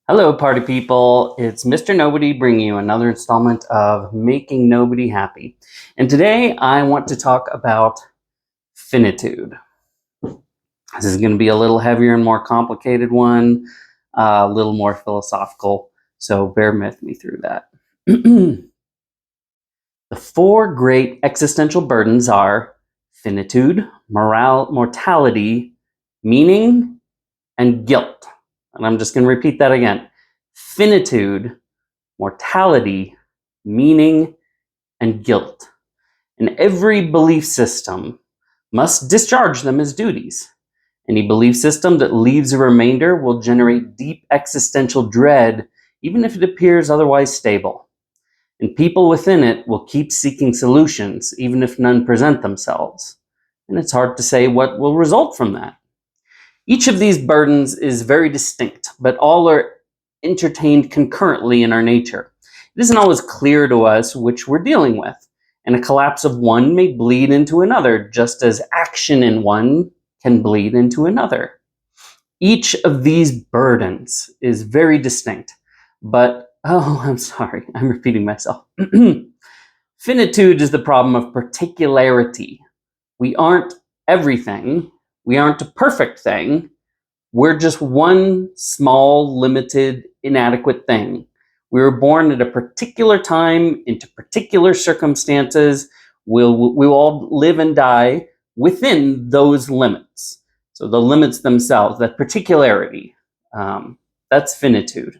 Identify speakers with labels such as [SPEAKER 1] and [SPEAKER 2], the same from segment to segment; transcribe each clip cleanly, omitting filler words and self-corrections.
[SPEAKER 1] Hello, party people. It's Mr. Nobody bringing you another installment of Making Nobody Happy. And today I want to talk about finitude. This is going to be a little heavier and more complicated one, a little more philosophical. So bear with me through that. The four great existential burdens are finitude, mortality, meaning, and guilt. And I'm just going to repeat that again. Finitude, mortality, meaning, and guilt. And every belief system must discharge them as duties. Any belief system that leaves a remainder will generate deep existential dread, even if it appears otherwise stable. And people within it will keep seeking solutions, even if none present themselves. And it's hard to say what will result from that. Each of these burdens is very distinct, but all are entertained concurrently in our nature. It isn't always clear to us which we're dealing with, and a collapse of one may bleed into another, just as action in one can bleed into another. Each of these burdens is very distinct, but, I'm sorry, I'm repeating myself. Finitude is the problem of particularity. We aren't everything. We aren't a perfect thing. We're just one small, limited, inadequate thing. We were born at a particular time, into particular circumstances. We'll all live and die within those limits. So the limits themselves, that particularity, that's finitude.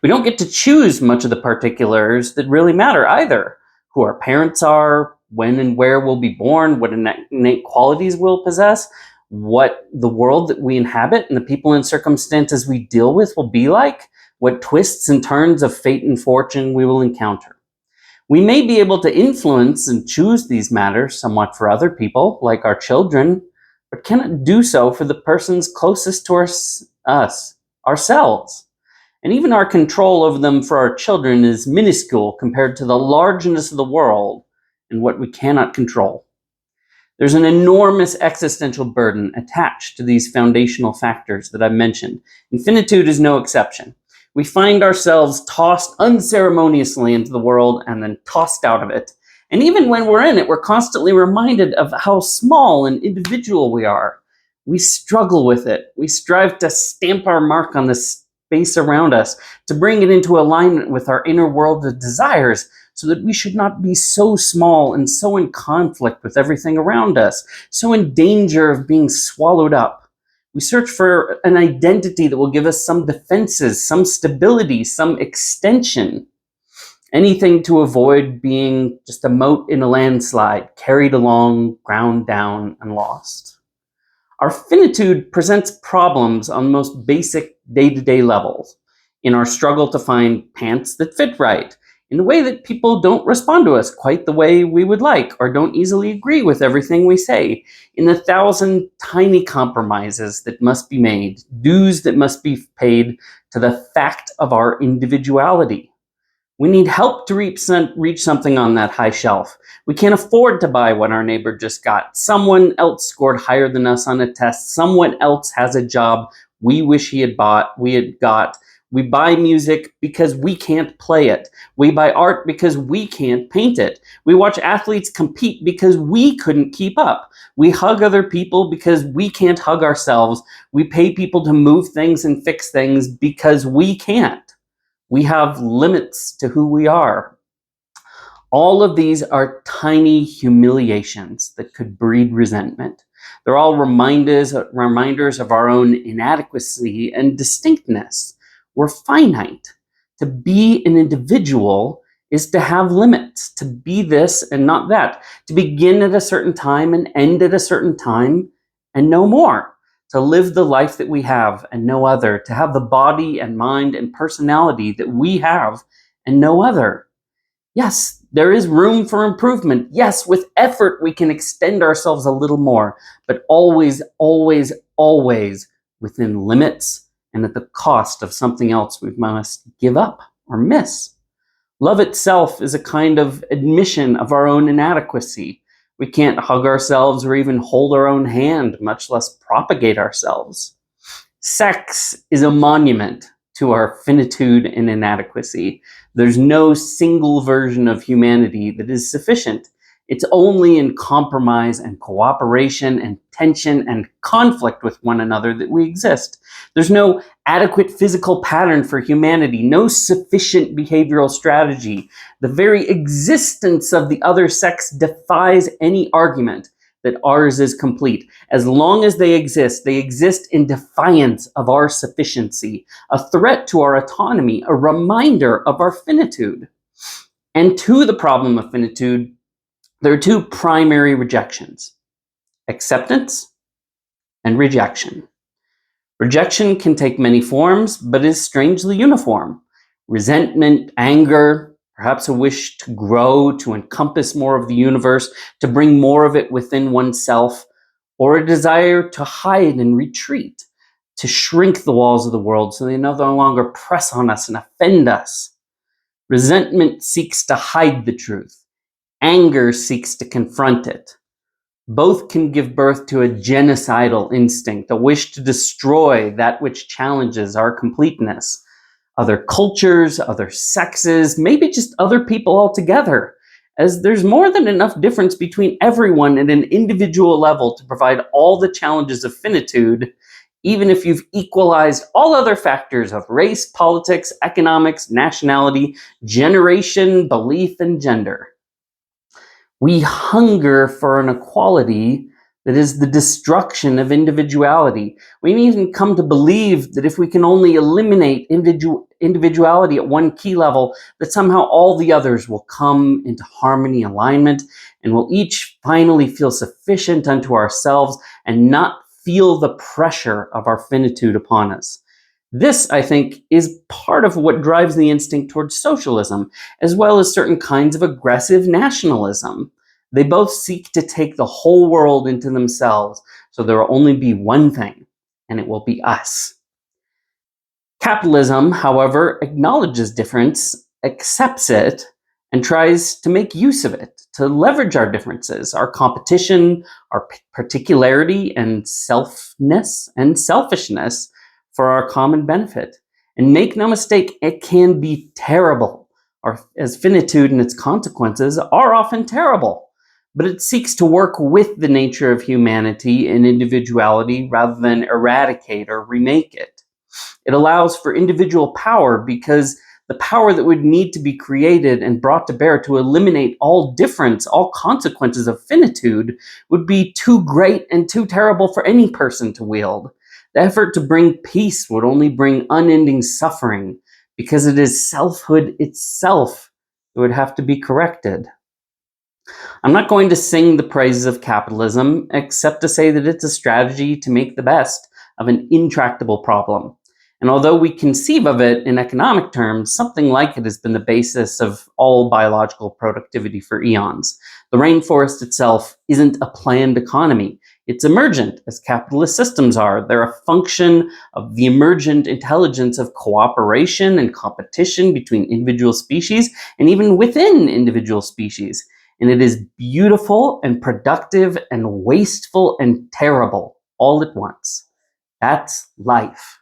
[SPEAKER 1] We don't get to choose much of the particulars that really matter either. Who our parents are, when and where we'll be born, what innate qualities we'll possess, what the world that we inhabit and the people and circumstances we deal with will be like, what twists and turns of fate and fortune we will encounter. We may be able to influence and choose these matters somewhat for other people, like our children, but cannot do so for the persons closest to us, ourselves. And even our control over them for our children is minuscule compared to the largeness of the world and what we cannot control. There's an enormous existential burden attached to these foundational factors that I've mentioned. Finitude is no exception. We find ourselves tossed unceremoniously into the world and then tossed out of it. And even when we're in it, we're constantly reminded of how small and individual we are. We struggle with it. We strive to stamp our mark on the space around us, to bring it into alignment with our inner world of desires, so that we should not be so small and so in conflict with everything around us, so in danger of being swallowed up. We search for an identity that will give us some defenses, some stability, some extension. Anything to avoid being just a mote in a landslide, carried along, ground down, and lost. Our finitude presents problems on most basic day-to-day levels. In our struggle to find pants that fit right, in the way that people don't respond to us quite the way we would like, or don't easily agree with everything we say, in the 1,000 tiny compromises that must be made, dues that must be paid to the fact of our individuality. We need help to reach something on that high shelf. We can't afford to buy what our neighbor just got. Someone else scored higher than us on a test. Someone else has a job we wish we had got. We buy music because we can't play it. We buy art because we can't paint it. We watch athletes compete because we couldn't keep up. We hug other people because we can't hug ourselves. We pay people to move things and fix things because we can't. We have limits to who we are. All of these are tiny humiliations that could breed resentment. They're all reminders of our own inadequacy and distinctness. We're finite. To be an individual is to have limits, to be this and not that, to begin at a certain time and end at a certain time and no more. To live the life that we have and no other, to have the body and mind and personality that we have and no other. Yes, there is room for improvement. Yes, with effort we can extend ourselves a little more, but always, always, always within limits and at the cost of something else we must give up or miss. Love itself is a kind of admission of our own inadequacy. We can't hug ourselves or even hold our own hand, much less propagate ourselves. Sex is a monument to our finitude and inadequacy. There's no single version of humanity that is sufficient. It's only in compromise and cooperation and tension and conflict with one another that we exist. There's no adequate physical pattern for humanity, no sufficient behavioral strategy. The very existence of the other sex defies any argument that ours is complete. As long as they exist in defiance of our sufficiency, a threat to our autonomy, a reminder of our finitude. And to the problem of finitude, there are two primary rejections: acceptance and rejection. Rejection can take many forms, but is strangely uniform. Resentment, anger, perhaps a wish to grow, to encompass more of the universe, to bring more of it within oneself, or a desire to hide and retreat, to shrink the walls of the world so they no longer press on us and offend us. Resentment seeks to hide the truth. Anger seeks to confront it. Both can give birth to a genocidal instinct, a wish to destroy that which challenges our completeness. Other cultures, other sexes, maybe just other people altogether, as there's more than enough difference between everyone at an individual level to provide all the challenges of finitude, even if you've equalized all other factors of race, politics, economics, nationality, generation, belief, and gender. We hunger for an equality that is the destruction of individuality. We may even come to believe that if we can only eliminate individuality at one key level, that somehow all the others will come into harmony, alignment, and will each finally feel sufficient unto ourselves and not feel the pressure of our finitude upon us. This, I think, is part of what drives the instinct towards socialism, as well as certain kinds of aggressive nationalism. They both seek to take the whole world into themselves, so there will only be one thing, and it will be us. Capitalism, however, acknowledges difference, accepts it, and tries to make use of it, to leverage our differences, our competition, our particularity and selfness and selfishness for our common benefit. And make no mistake, it can be terrible, as finitude and its consequences are often terrible. But it seeks to work with the nature of humanity and individuality rather than eradicate or remake it. It allows for individual power because the power that would need to be created and brought to bear to eliminate all difference, all consequences of finitude, would be too great and too terrible for any person to wield. The effort to bring peace would only bring unending suffering because it is selfhood itself that would have to be corrected. I'm not going to sing the praises of capitalism, except to say that it's a strategy to make the best of an intractable problem. And although we conceive of it in economic terms, something like it has been the basis of all biological productivity for eons. The rainforest itself isn't a planned economy. It's emergent, as capitalist systems are. They're a function of the emergent intelligence of cooperation and competition between individual species and even within individual species. And it is beautiful and productive and wasteful and terrible all at once. That's life.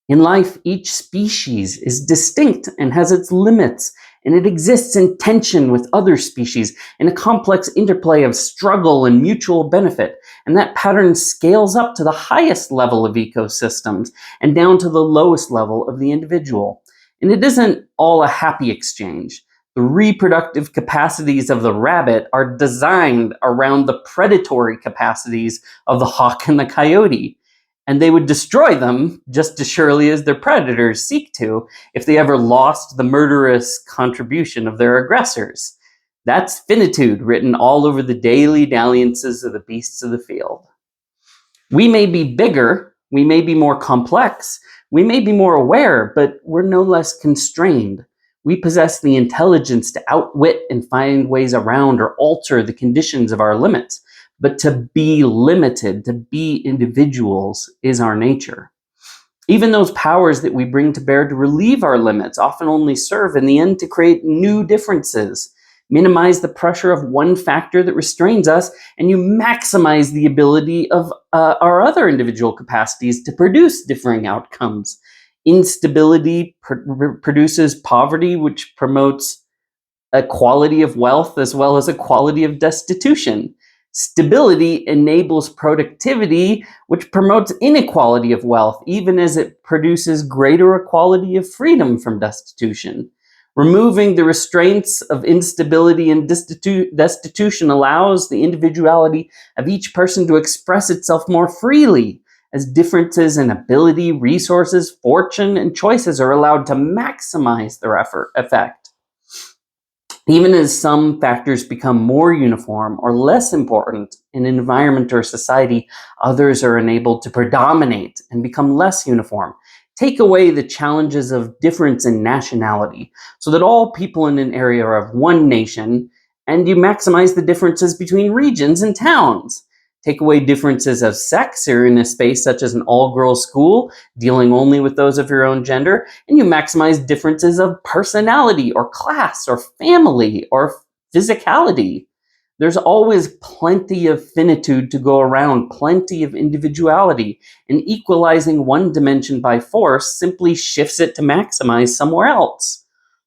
[SPEAKER 1] In life, each species is distinct and has its limits, and it exists in tension with other species in a complex interplay of struggle and mutual benefit. And that pattern scales up to the highest level of ecosystems and down to the lowest level of the individual. And it isn't all a happy exchange. The reproductive capacities of the rabbit are designed around the predatory capacities of the hawk and the coyote. And they would destroy them just as surely as their predators seek to if they ever lost the murderous contribution of their aggressors. That's finitude written all over the daily dalliances of the beasts of the field. We may be bigger, we may be more complex, we may be more aware, but we're no less constrained. We possess the intelligence to outwit and find ways around or alter the conditions of our limits. But to be limited, to be individuals, is our nature. Even those powers that we bring to bear to relieve our limits often only serve in the end to create new differences, minimize the pressure of one factor that restrains us, and you maximize the ability of our other individual capacities to produce differing outcomes. Instability produces poverty, which promotes equality of wealth as well as equality of destitution. Stability enables productivity, which promotes inequality of wealth, even as it produces greater equality of freedom from destitution. Removing the restraints of instability and destitution allows the individuality of each person to express itself more freely, as differences in ability, resources, fortune, and choices are allowed to maximize their effect. Even as some factors become more uniform or less important in an environment or society, others are enabled to predominate and become less uniform. Take away the challenges of difference in nationality so that all people in an area are of one nation, and you maximize the differences between regions and towns. Take away differences of sex, or in a space such as an all-girls school, dealing only with those of your own gender, and you maximize differences of personality or class or family or physicality. There's always plenty of finitude to go around, plenty of individuality, and equalizing one dimension by force simply shifts it to maximize somewhere else.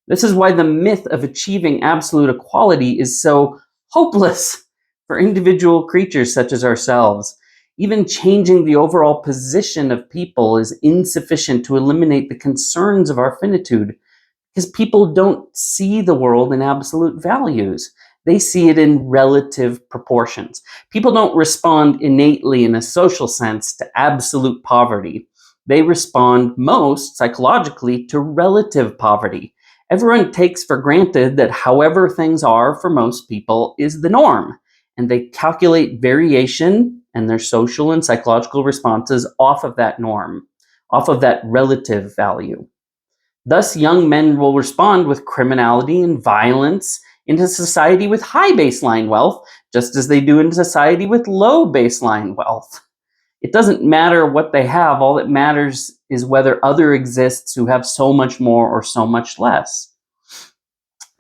[SPEAKER 1] This is why the myth of achieving absolute equality is so hopeless for individual creatures such as ourselves. Even changing the overall position of people is insufficient to eliminate the concerns of our finitude, because people don't see the world in absolute values. They see it in relative proportions. People don't respond innately in a social sense to absolute poverty. They respond most psychologically to relative poverty. Everyone takes for granted that however things are for most people is the norm, and they calculate variation and their social and psychological responses off of that norm, off of that relative value. Thus, young men will respond with criminality and violence into society with high baseline wealth, just as they do in society with low baseline wealth. It doesn't matter what they have, all that matters is whether other exists who have so much more or so much less.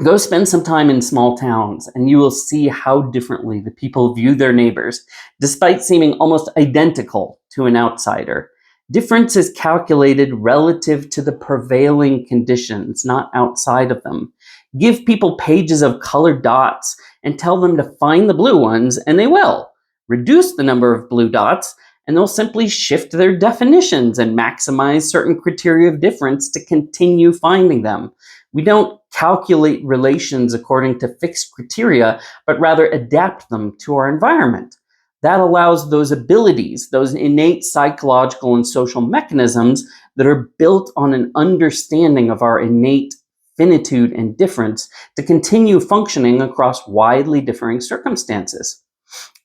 [SPEAKER 1] Go spend some time in small towns, and you will see how differently the people view their neighbors, despite seeming almost identical to an outsider. Difference is calculated relative to the prevailing conditions, not outside of them. Give people pages of colored dots and tell them to find the blue ones, and they will. Reduce the number of blue dots, and they'll simply shift their definitions and maximize certain criteria of difference to continue finding them. We don't calculate relations according to fixed criteria, but rather adapt them to our environment. That allows those abilities, those innate psychological and social mechanisms that are built on an understanding of our innate finitude and difference, to continue functioning across widely differing circumstances.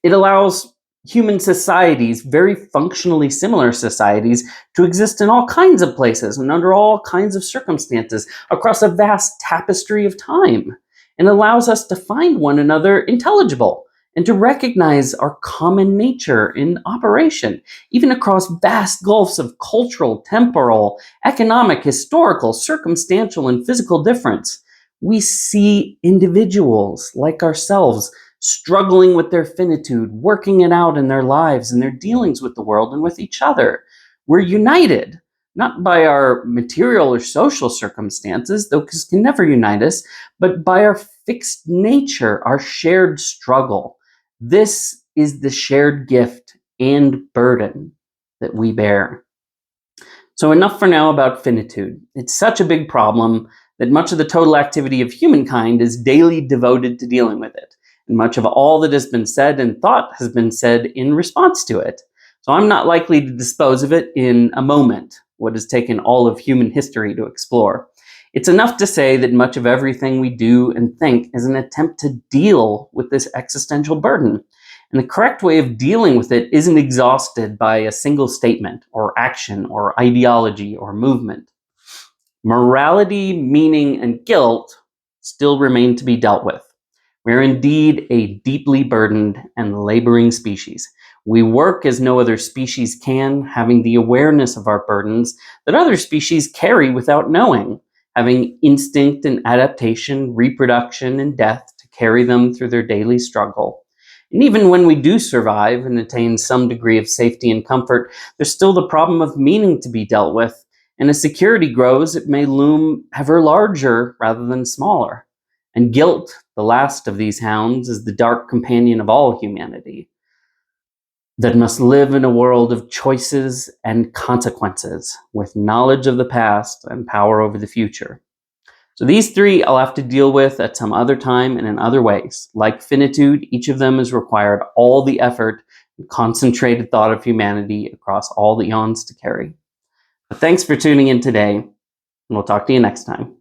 [SPEAKER 1] It allows human societies, very functionally similar societies, to exist in all kinds of places and under all kinds of circumstances across a vast tapestry of time, and allows us to find one another intelligible and to recognize our common nature in operation, even across vast gulfs of cultural, temporal, economic, historical, circumstantial, and physical difference. We see individuals like ourselves struggling with their finitude, working it out in their lives and their dealings with the world and with each other. We're united, not by our material or social circumstances, though this can never unite us, but by our fixed nature, our shared struggle. This is the shared gift and burden that we bear. So enough for now about finitude. It's such a big problem that much of the total activity of humankind is daily devoted to dealing with it. And much of all that has been said and thought has been said in response to it. So I'm not likely to dispose of it in a moment, what has taken all of human history to explore. It's enough to say that much of everything we do and think is an attempt to deal with this existential burden. And the correct way of dealing with it isn't exhausted by a single statement or action or ideology or movement. Morality, meaning, and guilt still remain to be dealt with. We're indeed a deeply burdened and laboring species. We work as no other species can, having the awareness of our burdens that other species carry without knowing, having instinct and adaptation, reproduction, and death to carry them through their daily struggle. And even when we do survive and attain some degree of safety and comfort, there's still the problem of meaning to be dealt with, And as security grows, it may loom ever larger rather than smaller. And guilt, the last of these hounds, is the dark companion of all humanity that must live in a world of choices and consequences, with knowledge of the past and power over the future. So these three I'll have to deal with at some other time and in other ways. Like finitude, each of them has required all the effort and concentrated thought of humanity across all the eons to carry. But thanks for tuning in today, and we'll talk to you next time.